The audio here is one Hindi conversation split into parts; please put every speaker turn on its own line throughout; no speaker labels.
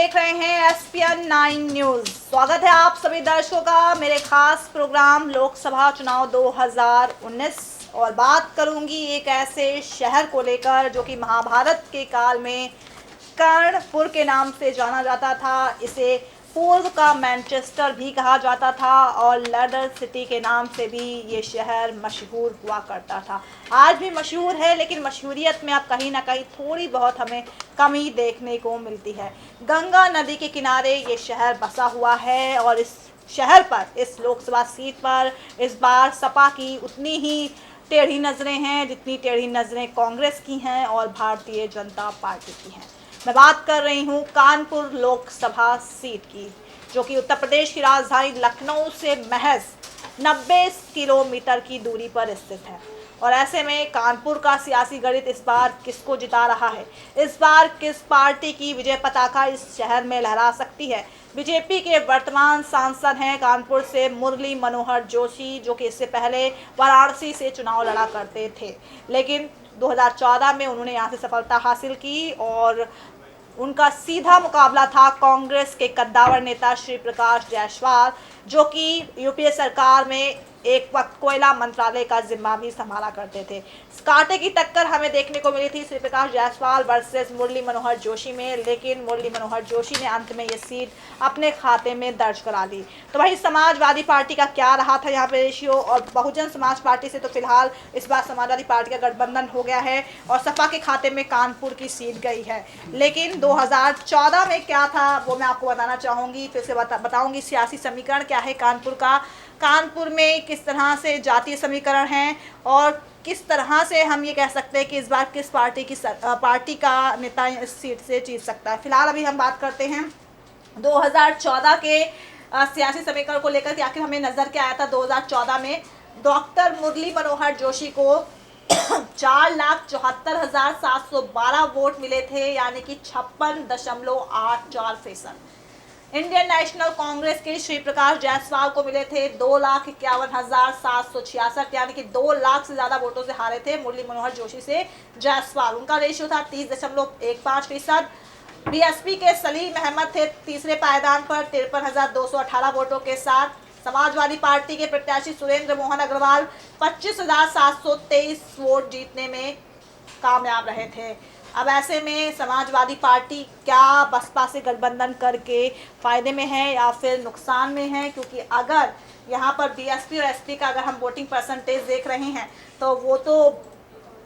देख रहे हैं SPN 9 न्यूज। स्वागत है आप सभी दर्शकों का मेरे खास प्रोग्राम लोकसभा चुनाव 2019। और बात करूंगी एक ऐसे शहर को लेकर जो कि महाभारत के काल में कर्णपुर के नाम से जाना जाता था। इसे पूर्व का मैनचेस्टर भी कहा जाता था और लेदर सिटी के नाम से भी ये शहर मशहूर हुआ करता था। आज भी मशहूर है, लेकिन मशहूरियत में अब कहीं ना कहीं थोड़ी बहुत हमें कमी देखने को मिलती है। गंगा नदी के किनारे ये शहर बसा हुआ है और इस शहर पर, इस लोकसभा सीट पर इस बार सपा की उतनी ही टेढ़ी नज़रें हैं जितनी टेढ़ी नज़रें कांग्रेस की हैं और भारतीय जनता पार्टी की हैं। मैं बात कर रही हूँ कानपुर लोकसभा सीट की, जो कि उत्तर प्रदेश की राजधानी लखनऊ से महज 90 किलोमीटर की दूरी पर स्थित है। और ऐसे में कानपुर का सियासी गणित इस बार किसको जिता रहा है? इस बार किस पार्टी की विजय पताका इस शहर में लहरा सकती है? बीजेपी के वर्तमान सांसद हैं कानपुर से मुरली मनोहर जोशी, जो कि इससे पहले वाराणसी से चुनाव लड़ा करते थे, लेकिन 2014 में उन्होंने यहाँ से सफलता हासिल की और उनका सीधा मुकाबला था कांग्रेस के कद्दावर नेता श्री प्रकाश जायसवाल, जो कि यूपीए सरकार में एक वक्त कोयला मंत्रालय का जिम्मा भी संभाला करते थे। इस कांटे की टक्कर हमें देखने को मिली थी श्री प्रकाश जायसवाल वर्सेस मुरली मनोहर जोशी में, लेकिन मुरली मनोहर जोशी ने अंत में ये सीट अपने खाते में दर्ज करा ली। तो वही समाजवादी पार्टी का क्या रहा था यहाँ पे रेशियो? और बहुजन समाज पार्टी से तो फिलहाल इस बार समाजवादी पार्टी का गठबंधन हो गया है और सपा के खाते में कानपुर की सीट गई है। लेकिन 2014 में क्या था वो मैं आपको बताना चाहूँगी, फिर से बताऊँगी सियासी समीकरण क्या है कानपुर का, कानपुर में किस तरह से जातीय समीकरण हैं और किस तरह से हम ये कह सकते हैं कि इस बार किस पार्टी का नेता इस सीट से जीत सकता है। फिलहाल अभी हम बात करते हैं 2014 के सियासी समीकरण को लेकर कि आखिर हमें नज़र क्या आया था। 2014 में डॉक्टर मुरली मनोहर जोशी को 4,74,712 वोट मिले थे, यानी कि 56.84%। इंडियन नेशनल कांग्रेस के श्री प्रकाश जायसवाल को मिले थे 2,51,766, यानी कि 2 लाख से ज़्यादा वोटों से हारे थे मुरली मनोहर जोशी से जायसवाल। उनका रेशियो था 30.15%। बीएसपी के सलीम अहमद थे तीसरे पायदान पर 53,218 वोटों के साथ। समाजवादी पार्टी के प्रत्याशी सुरेंद्र मोहन अग्रवाल 25,723 वोट जीतने में कामयाब रहे थे। अब ऐसे में समाजवादी पार्टी क्या बसपा से गठबंधन करके फ़ायदे में है या फिर नुकसान में है? क्योंकि अगर यहाँ पर बीएसपी और एसपी का अगर हम वोटिंग परसेंटेज देख रहे हैं तो वो तो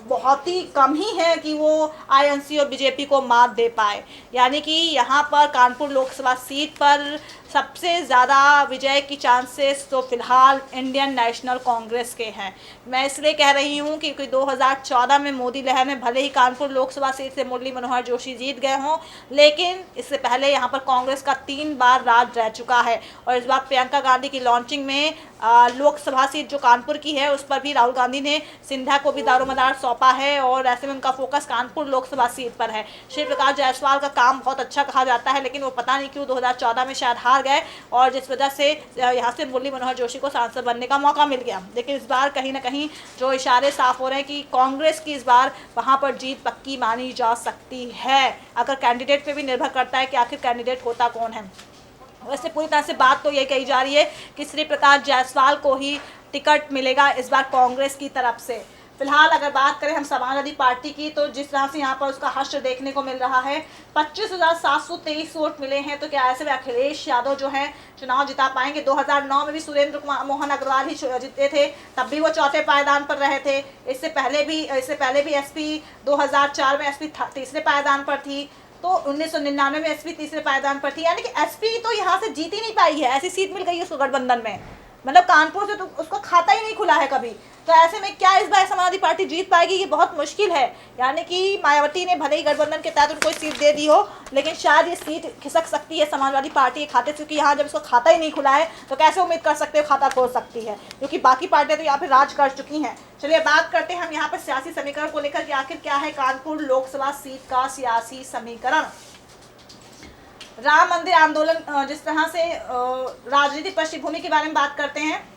बहुत ही कम ही है कि वो आईएनसी और बीजेपी को मात दे पाए। यानी कि यहाँ पर कानपुर लोकसभा सीट पर सबसे ज़्यादा विजय की चांसेस तो फिलहाल इंडियन नेशनल कांग्रेस के हैं। मैं इसलिए कह रही हूँ क्योंकि 2014 में मोदी लहर में भले ही कानपुर लोकसभा सीट से मुरली मनोहर जोशी जीत गए हों, लेकिन इससे पहले यहाँ पर कांग्रेस का 3 बार राज रह चुका है। और इस बार प्रियंका गांधी की लॉन्चिंग में लोकसभा सीट जो कानपुर की है उस पर भी राहुल गांधी ने सिंधिया को भी दारोमदार सौंपा है और ऐसे में उनका फोकस कानपुर लोकसभा सीट पर है। श्री प्रकाश जायसवाल का काम बहुत अच्छा कहा जाता है, लेकिन वो पता नहीं क्यों 2014 में शायद हार गए और जिस वजह से यहाँ से मुरली मनोहर जोशी को सांसद बनने का मौका मिल गया। लेकिन इस बार कहीं ना कहीं जो इशारे साफ हो रहे हैं कि कांग्रेस की इस बार वहाँ पर जीत पक्की मानी जा सकती है। अगर कैंडिडेट पे भी निर्भर करता है कि आखिर कैंडिडेट होता कौन है। वैसे पूरी तरह से बात तो यही कही जा रही है कि श्री प्रकाश जायसवाल को ही टिकट मिलेगा इस बार कांग्रेस की तरफ से। फिलहाल अगर बात करें हम समाजवादी पार्टी की, तो जिस तरह से यहाँ पर उसका हश्र देखने को मिल रहा है, 25,723 वोट मिले हैं, तो क्या ऐसे में अखिलेश यादव जो है चुनाव जिता पाएंगे? 2009 में भी सुरेंद्र मोहन अग्रवाल ही जीते थे, तब भी वो चौथे पायदान पर रहे थे। इससे पहले भी एसपी 2004 में एसपी तीसरे पायदान पर थी, तो 1999 में एसपी तीसरे पायदान पर थी, यानी कि एसपी तो यहाँ से जीत ही नहीं पाई है। ऐसी सीट मिल गई है उसको गठबंधन में, मतलब कानपुर से तो उसका खाता ही नहीं खुला है कभी। तो ऐसे में क्या इस बार समाजवादी पार्टी जीत पाएगी? ये बहुत मुश्किल है। यानी कि मायावती ने भले ही गठबंधन के तहत उनको सीट दे दी हो, लेकिन शायद ये सीट खिसक सकती है समाजवादी पार्टी के खाते से, क्योंकि यहाँ जब उसका खाता ही नहीं खुला है तो कैसे उम्मीद कर सकते हो खाता खोल सकती है, क्योंकि बाकी पार्टियां तो यहाँ पे राज कर चुकी हैं। चलिए बात करते हैं हम यहाँ पर सियासी समीकरण को लेकर कि आखिर क्या है कानपुर लोकसभा सीट का सियासी समीकरण। राम मंदिर आंदोलन, जिस तरह से राजनीतिक पृष्ठभूमि के बारे में बात करते हैं,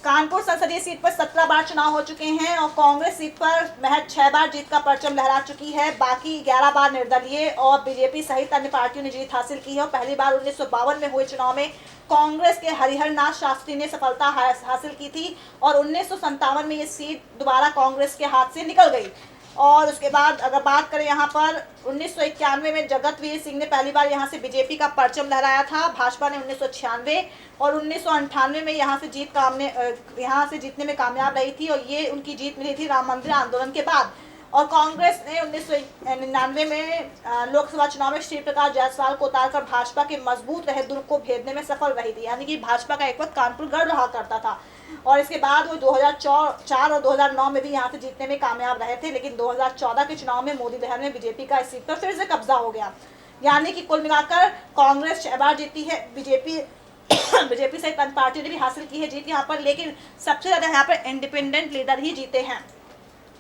कानपुर संसदीय सीट पर 17 बार चुनाव हो चुके हैं और कांग्रेस सीट पर महज 6 बार जीत का परचम लहरा चुकी है। बाकी 11 बार निर्दलीय और बीजेपी सहित अन्य पार्टियों ने जीत हासिल की है और पहली बार 1952 में हुए चुनाव में कांग्रेस के हरिहर नाथ शास्त्री ने सफलता हासिल की थी और 1957 में ये सीट दोबारा कांग्रेस के हाथ से निकल गई। और उसके बाद अगर बात करें यहाँ पर 1991 में जगतवीर सिंह ने पहली बार यहाँ से बीजेपी का परचम लहराया था। भाजपा ने 1996 और 1998 में यहाँ से जीतने में कामयाब रही थी और ये उनकी जीत मिली थी राम मंदिर आंदोलन के बाद। और कांग्रेस ने 1999 में लोकसभा चुनाव में श्री प्रकाश जायसवाल को उतारकर भाजपा के मजबूत रहे दुर्ग को भेदने में सफल रही थी। यानी कि भाजपा का एक वक्त कानपुर गढ़ रहा करता था और इसके बाद वो 2004 और 2009 में भी यहाँ से जीतने में कामयाब रहे थे, लेकिन 2014 के चुनाव में मोदी लहर में बीजेपी का इस सीट पर फिर से कब्जा हो गया। यानी कि कुल मिलाकर कांग्रेस 6 बार जीती है, बीजेपी सहित अन्य पार्टी ने भी हासिल की है जीत यहाँ पर, लेकिन सबसे ज्यादा यहाँ पर इंडिपेंडेंट लीडर ही जीते हैं।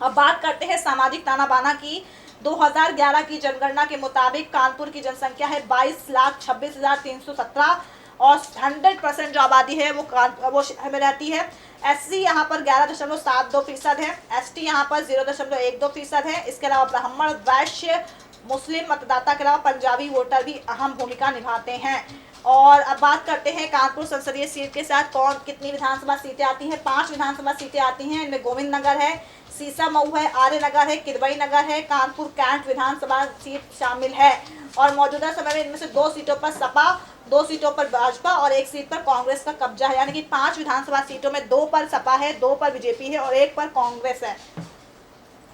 अब बात करते हैं सामाजिक ताना बाना की। 2011 की जनगणना के मुताबिक कानपुर की जनसंख्या है 22,26,317 और 100% जो आबादी है वो शहर में रहती है। एससी यहाँ पर 11.72% है, एसटी यहाँ पर 0.12% है। इसके अलावा ब्राह्मण, वैश्य, मुस्लिम मतदाता के अलावा पंजाबी वोटर भी अहम भूमिका निभाते हैं। और अब बात करते हैं कानपुर संसदीय सीट के साथ कितनी विधानसभा सीटें आती हैं। 5 विधानसभा सीटें आती हैं। इनमें गोविंद नगर है, सीसा मऊ है, आर्य नगर है, किदवई नगर है, कानपुर कैंट विधानसभा सीट शामिल है। और मौजूदा समय में इनमें से 2 सीटों पर सपा, 2 सीटों पर भाजपा और 1 सीट पर कांग्रेस का कब्जा है। यानी कि 5 विधानसभा सीटों में 2 पर सपा है, 2 पर बीजेपी है और 1 पर कांग्रेस है।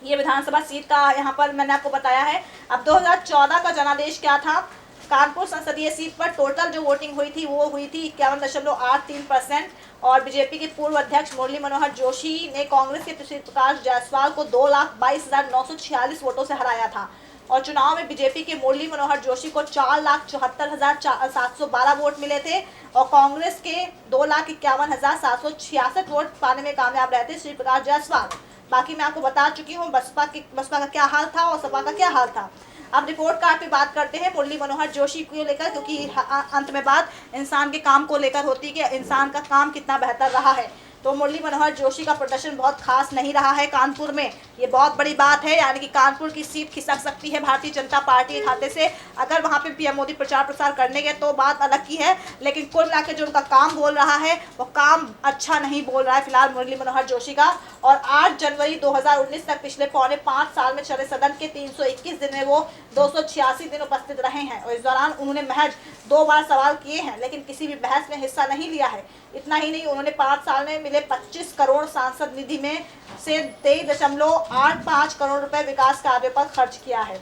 ये विधानसभा सीट का यहाँ पर मैंने आपको बताया है। अब 2014 का जनादेश क्या था। कानपुर संसदीय सीट पर टोटल जो वोटिंग हुई थी वो हुई थी 51.83% और बीजेपी के पूर्व अध्यक्ष मुरली मनोहर जोशी ने कांग्रेस के श्री प्रकाश जायसवाल को 2,22,946 वोटों से हराया था। और चुनाव में बीजेपी के मुरली मनोहर जोशी को 4,74,712 वोट मिले थे और कांग्रेस के 2,51,766 वोट पाने में कामयाब रहे थे श्री प्रकाश जायसवाल। बाकी मैं आपको बता चुकी हूँ बसपा का क्या हाल था और सपा का क्या हाल था। अब रिपोर्ट कार्ड पे बात करते हैं मुरली मनोहर जोशी को लेकर, क्योंकि अंत में बात इंसान के काम को लेकर होती है कि इंसान का काम कितना बेहतर रहा है। तो मुरली मनोहर जोशी का प्रदर्शन बहुत खास नहीं रहा है कानपुर में, ये बहुत बड़ी बात है। यानी कि कानपुर की सीट खिसक सकती है भारतीय जनता पार्टी के खाते से। अगर वहाँ पे पीएम मोदी प्रचार प्रसार करने गए तो बात अलग की है, लेकिन कुल मिलाकर जो उनका काम बोल रहा है वो काम अच्छा नहीं बोल रहा है फिलहाल मुरली मनोहर जोशी का। और 8 जनवरी 2019 तक पिछले पौने 5 साल में चले सदन के 321 दिन में वो 286 दिन उपस्थित रहे हैं और इस दौरान उन्होंने महज 2 बार सवाल किए हैं, लेकिन किसी भी बहस में हिस्सा नहीं लिया है। इतना ही नहीं, उन्होंने 5 साल में मिले 25 करोड़ सांसद निधि में से 23.85 करोड़ रुपए विकास कार्यों पर खर्च किया है।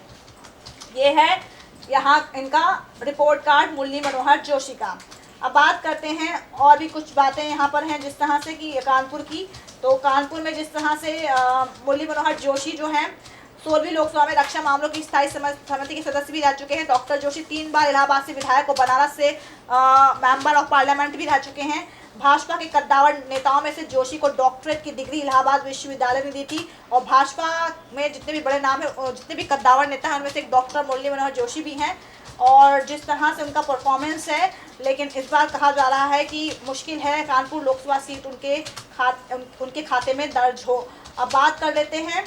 ये है यहाँ इनका रिपोर्ट कार्ड मुरली मनोहर जोशी का। अब बात करते हैं और भी कुछ बातें यहाँ पर हैं जिस तरह से कि कानपुर की, तो कानपुर में जिस तरह से मुरली मनोहर जोशी जो हैं 16वीं लोकसभा में रक्षा मामलों की स्थायी समिति के सदस्य भी रह चुके हैं। डॉक्टर जोशी 3 बार इलाहाबाद से विधायक और बनारस से मेंबर ऑफ पार्लियामेंट भी रह चुके हैं। भाजपा के कद्दावर नेताओं में से जोशी को डॉक्टरेट की डिग्री इलाहाबाद विश्वविद्यालय ने दी थी और भाजपा में जितने भी बड़े नाम है, जितने भी कद्दावर नेता हैं उनमें से एक डॉक्टर मुरली मनोहर जोशी भी हैं। और जिस तरह से उनका परफॉर्मेंस है, लेकिन इस बार कहा जा रहा है कि मुश्किल है कानपुर लोकसभा सीट उनके खाते में दर्ज हो। अब बात कर लेते हैं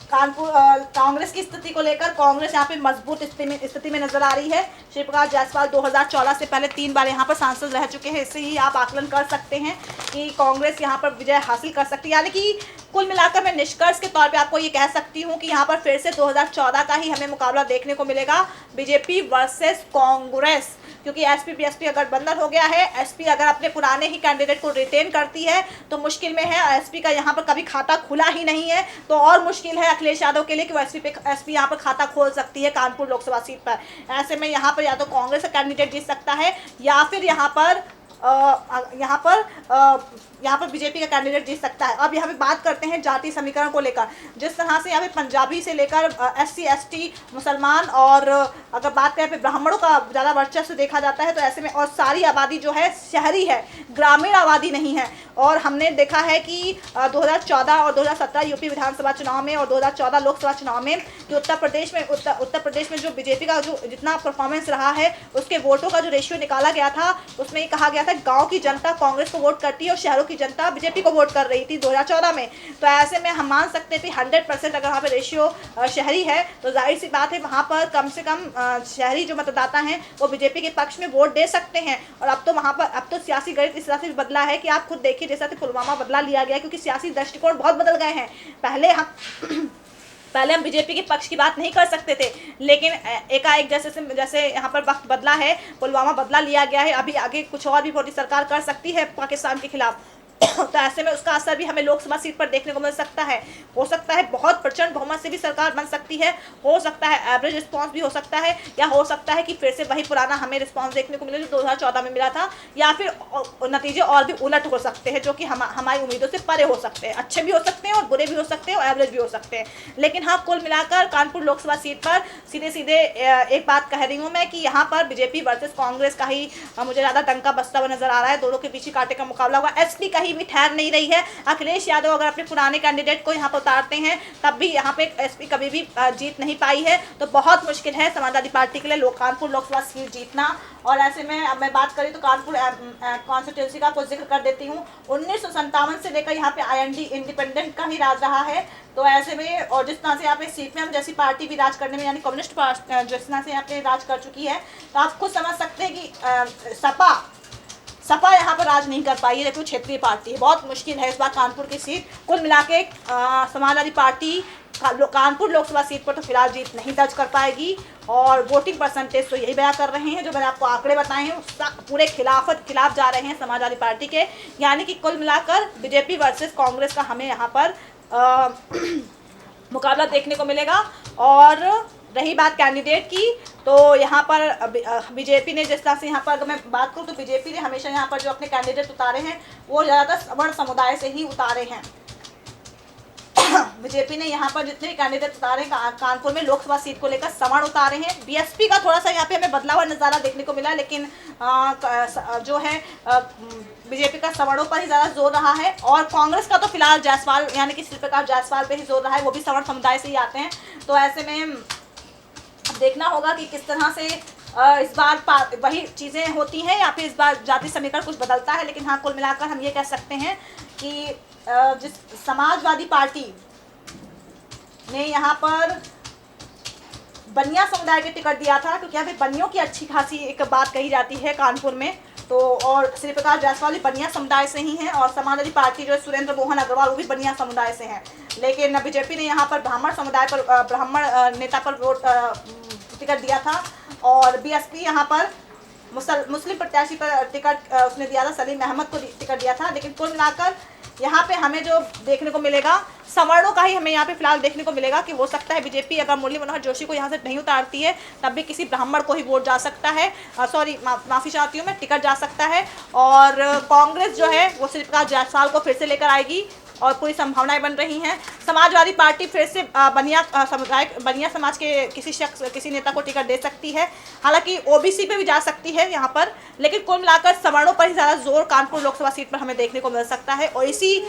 कानपुर कांग्रेस की स्थिति को लेकर। कांग्रेस यहाँ पे मजबूत स्थिति में नजर आ रही है। श्री प्रकाश जायसवाल 2014 से पहले 3 बार यहाँ पर सांसद रह चुके हैं, इससे ही आप आकलन कर सकते हैं कि कांग्रेस यहाँ पर विजय हासिल कर सकती है। यानी कि कुल मिलाकर मैं निष्कर्ष के तौर पे आपको ये कह सकती हूँ कि यहाँ पर फिर से 2014 का ही हमें मुकाबला देखने को मिलेगा, बीजेपी वर्सेस कांग्रेस, क्योंकि एसपी बीएसपी अगर गठबंधन हो गया है, एसपी अगर अपने पुराने ही कैंडिडेट को रिटेन करती है तो मुश्किल में है। एसपी का यहाँ पर कभी खाता खुला ही नहीं है तो और मुश्किल है अखिलेश यादव के लिए कि वो एसपी यहाँ पर खाता खोल सकती है कानपुर लोकसभा सीट पर। ऐसे में यहाँ पर या तो कांग्रेस का कैंडिडेट जीत सकता है या फिर यहाँ पर बीजेपी का कैंडिडेट जीत सकता है। अब यहाँ पे बात करते हैं जाति समीकरण को लेकर। जिस तरह से यहाँ पे पंजाबी से लेकर एससी एसटी मुसलमान और अगर बात करें ब्राह्मणों का ज़्यादा वर्चस्व देखा जाता है, तो ऐसे में और सारी आबादी जो है शहरी है, ग्रामीण आबादी नहीं है। और हमने देखा है कि 2014 और 2017 यूपी विधानसभा चुनाव में और 2014 लोकसभा चुनाव में कि उत्तर प्रदेश में जो बीजेपी का जो जितना परफॉर्मेंस रहा है उसके वोटों का जो रेशियो निकाला गया था उसमें ये कहा गया था है गांव की जनता कांग्रेस को वोट करती है और शहरों की जनता बीजेपी को वोट कर रही थी 2014 में। तो ऐसे में हम मान सकते थे 100% अगर वहाँ पे रेशियो शहरी है तो जाहिर सी बात है वहाँ पर कम से कम शहरी जो मतदाता हैं वो बीजेपी के पक्ष में वोट दे सकते हैं। और अब तो वहाँ पर अब तो सियासी गणित इस तरह से बदला है कि आप खुद देखिए, जैसा कि पुलवामा बदला लिया गया क्योंकि सियासी दृष्टिकोण बहुत बदल गए हैं। पहले हम बीजेपी के पक्ष की बात नहीं कर सकते थे, लेकिन एकाएक जैसे यहाँ पर वक्त बदला है, पुलवामा बदला लिया गया है, अभी आगे कुछ और भी मोदी सरकार कर सकती है पाकिस्तान के खिलाफ। तो ऐसे में उसका असर भी हमें लोकसभा सीट पर देखने को मिल सकता है। हो सकता है बहुत प्रचंड बहुमत से भी सरकार बन सकती है, हो सकता है एवरेज रिस्पांस भी हो सकता है, या हो सकता है कि फिर से वही पुराना हमें रिस्पांस देखने को मिले जो 2014 में मिला था, या फिर नतीजे और भी उलट हो सकते हैं जो कि हमारी उम्मीदों से परे हो सकते हैं। अच्छे भी हो सकते हैं और बुरे भी हो सकते हैं और एवरेज भी हो सकते हैं। लेकिन हाँ, कुल मिलाकर कानपुर लोकसभा सीट पर सीधे एक बात कह रही हूँ मैं कि यहाँ पर बीजेपी वर्सेस कांग्रेस का ही मुझे ज़्यादा डंका बसता हुआ नजर आ रहा है। दोनों के बीच कांटे का मुकाबला हुआ। एसपी कहीं भी ठहर नहीं रही है। अखिलेश यादव अगर अपने पुराने कैंडिडेट को यहाँ पर उतारते हैं तब भी यहाँ पे एसपी कभी भी जीत नहीं पाई है। तो बहुत मुश्किल है समाजवादी पार्टी के लिए कानपुर लोकसभा सीट जीतना। और ऐसे में अब मैं बात करी तो कानपुर कॉन्स्टिट्यूंसी का कुछ जिक्र कर देती हूँ। 1957 से लेकर यहाँ पे आईएनडी इंडिपेंडेंट का ही राज रहा है। तो ऐसे में और जिस तरह से यहाँ पे सीट में हम जैसी पार्टी भी राज करने में यानी कम्युनिस्ट पार्टी जिस तरह से यहाँ पे राज कर चुकी है, तो आप खुद समझ सकते हैं कि सपा यहाँ पर राज नहीं कर पाई है, जबकि क्षेत्रीय पार्टी है। बहुत मुश्किल है इस बार कानपुर की सीट। कुल मिला के समाजवादी पार्टी कानपुर लोकसभा सीट पर तो फिलहाल जीत नहीं दर्ज कर पाएगी। और वोटिंग परसेंटेज तो यही बयां कर रहे हैं जो मैंने आपको आंकड़े बताए हैं, उसका पूरे खिलाफ जा रहे हैं समाजवादी पार्टी के। यानी कि कुल मिलाकर बीजेपी वर्सेस कांग्रेस का हमें यहाँ पर मुकाबला देखने को मिलेगा। और रही बात कैंडिडेट की, तो यहाँ पर बीजेपी ने जिस तरह से यहाँ पर अगर मैं बात करूँ तो बीजेपी ने हमेशा यहाँ पर जो अपने कैंडिडेट उतारे हैं वो ज़्यादातर सवर्ण समुदाय से ही उतारे हैं। बीजेपी ने यहाँ पर जितने भी कैंडिडेट उतारे कानपुर में लोकसभा सीट को लेकर सवर्ण उतारे हैं। बीएसपी का थोड़ा सा यहाँ पे हमें बदला हुआ नज़ारा देखने को मिला, लेकिन जो है बीजेपी का सवर्णों पर ही ज़्यादा जोर रहा है। और कांग्रेस का तो फिलहाल जायसवाल यानी कि श्रीप्रकाश जायसवाल पे ही जोर रहा है, वो भी सवर्ण समुदाय से ही आते हैं। तो ऐसे में देखना होगा कि किस तरह से इस बार वही चीज़ें होती हैं या फिर इस बार जाति समीकरण कुछ बदलता है। लेकिन हाँ, कुल मिलाकर हम ये कह सकते हैं कि जिस समाजवादी पार्टी ने यहाँ पर बनिया समुदाय के टिकट दिया था, क्योंकि यहाँ पे बनियों की अच्छी खासी एक बात कही जाती है कानपुर में, तो और श्रीप्रकाश जायसवाल भी बनिया समुदाय से ही हैं। और समाजवादी पार्टी जो सुरेंद्र मोहन अग्रवाल वो भी बनिया समुदाय से हैं। लेकिन बीजेपी ने यहाँ पर ब्राह्मण समुदाय पर ब्राह्मण नेता पर वोट टिकट दिया था। और बीएसपी यहाँ पर मुस्लिम प्रत्याशी पर टिकट उसने दिया था, सलीम अहमद को टिकट दिया था। लेकिन कुल मिलाकर यहाँ पे हमें जो देखने को मिलेगा सवर्णों का ही हमें यहाँ पे फिलहाल देखने को मिलेगा कि हो सकता है बीजेपी अगर मुरली मनोहर जोशी को यहाँ से नहीं उतारती है तब भी किसी ब्राह्मण को ही वोट जा सकता है, माफ़ी चाहती हूँ मैं, टिकट जा सकता है। और कांग्रेस जो है वो श्रीप्रकाश जायसवाल को फिर से लेकर आएगी और पूरी संभावनाएं बन रही हैं। समाजवादी पार्टी फिर से बनिया समाज के किसी नेता को टिकट दे सकती है, हालांकि ओबीसी पे भी जा सकती है यहाँ पर। लेकिन कुल मिलाकर सवर्णों पर ही ज़्यादा जोर कानपुर लोकसभा सीट पर हमें देखने को मिल सकता है। और इसी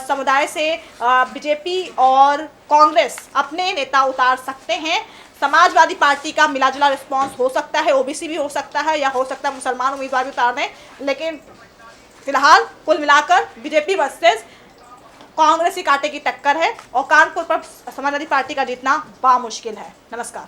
समुदाय से बीजेपी और कांग्रेस अपने नेता उतार सकते हैं। समाजवादी पार्टी का मिला जुला रिस्पॉन्स हो सकता है, ओबीसी भी हो सकता है, या हो सकता है मुसलमान उम्मीदवार भी उतार दें। लेकिन फिलहाल कुल मिलाकर बीजेपी वर्सेस कांग्रेस की कांटे की टक्कर है और कानपुर पर समाजवादी पार्टी का जीतना बामुश्किल है। नमस्कार।